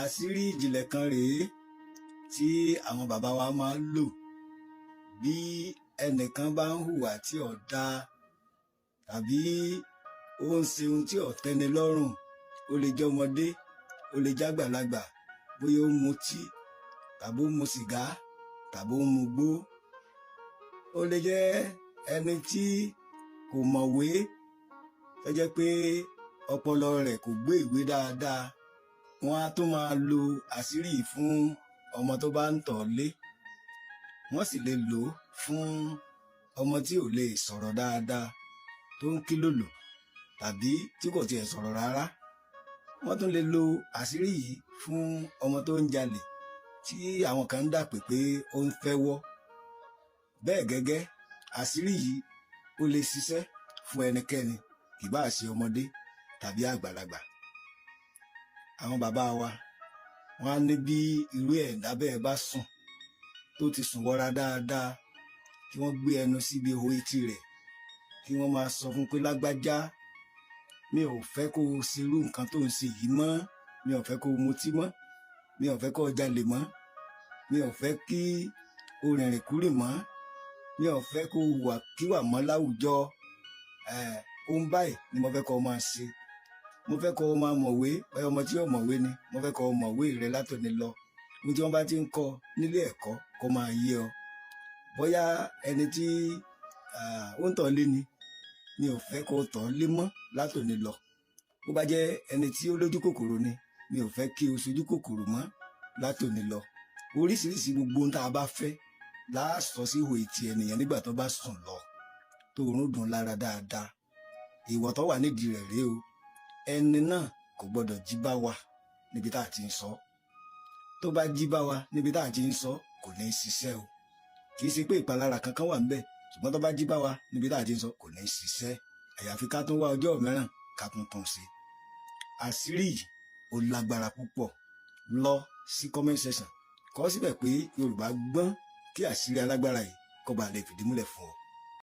Àṣírí ìjìnlẹ̀ kan rèé tí àwọn bàbá wa máa ń lò bí ẹnìkan bá ń hùwà tí ò dáa tàbí ó ń ṣe ohun tí ò tẹ́ni lọ́rùn. Ó lè jẹ́ ọmọdé, ó lè jẹ́ àgbàlagbà, bóyá ó ń mutí tàbí ó ń mu sìgá tàbí ó ń mugbó. Ó lè jẹ́ ẹni tí kò mọ̀wé, tó jẹ́ pé ọpọlọ rẹ̀ kò gbé ìwé dáadáa. Wọ́n á tún máa lo àṣírí yìí fún ọmọ tó bá ń tọ̀ lé. Wọ́n sì lè lò ó fún ọmọ tí ò lè sọ̀rọ̀ dáadáa, tó ń kílòlò tàbí tí kò tiẹ̀ sọ̀rọ̀ rárá. Wọ́n tún lè lo àṣírí yìí fún ọmọ tó ń jalè tí àwọn kan ń dàpè pé ó ń fẹ́wọ́. Bẹ́ẹ̀ gẹ́gẹ́, àṣírí yìí ó lè ṣiṣẹ́ fún ẹnikẹ́ni, kì bá ṣe ọmọdé tàbí àgbàlagbà. Àwọn bàbá wa wọ́n á ní bí irú ẹ̀dá bẹ́ẹ̀ bá sùn tó ti sùn wọra dáadáa, kí wọ́n gbé ẹnu síbi ihò etí rẹ̀, kí wọ́n máa sọ fún pé lágbájá, mi ò fẹ́ kó o ṣe irú nǹkan tó ń ṣe yìí mọ́, mi ò fẹ́ kó o mutí mọ́, mi ò fẹ́ kó o jalè mọ́, mi ò fẹ́ kí o rìnrìn kúrìn mọ́, mi ò fẹ́ kó o hùwà kíwà mọ́ láwùjọ. Ohun báyìí ni mo fẹ́ kó o máa ṣe. Mo fẹ́ kó o máa mọ̀wé, bóyá ọmọ tí yóò mọ̀wé ni, mo fẹ́ kó o mọ̀wé rẹ látòní lọ. Ohun tí wọ́n bá ti ń kọ́ nílé ẹ̀kọ́ kó máa yé ọ. Bóyá ẹni tí ó ń tọ̀ lé ni, mi ò fẹ́ kó o tọ̀ lé mọ́ látòní lọ. Bó bá jẹ́ ẹni tí ó lójú kòkòrò ni, mi ò fẹ́ kí o ṣojú kòkòrò mọ́ látòní lọ. Oríṣiríṣi gbogbo ohun tá a bá fẹ́ láàsọ sí ihò etí ènìyàn nígbà tó bá sùn lọ, tó oorun dùn lára dáadáa. Ìwọ tó wà nídìí rẹ̀ rèé o. Ẹni náà kò gbọdọ̀ jí bá wa níbi tá a ti ń sọ. Tó bá jí bá wa níbi tá a ti ń sọ, kò ní ṣiṣẹ́ o. Kì í ṣe pé ìpalára kankan wà ńbẹ̀, ṣùgbọ́n tó bá jí bá wa níbi tá a ti ń sọ, kò ní ṣiṣẹ́. Àyàfi ká tún wá ọjọ́ mìíràn ká tún tún ṣe. Àṣírí yìí ó lágbára púpọ̀. Lọ sí comment section, kọ síbẹ̀ pé Yorùbá gbọ́n, kí àṣírí alágbára yìí kó ba lè fìdí múlẹ̀ fún ọ.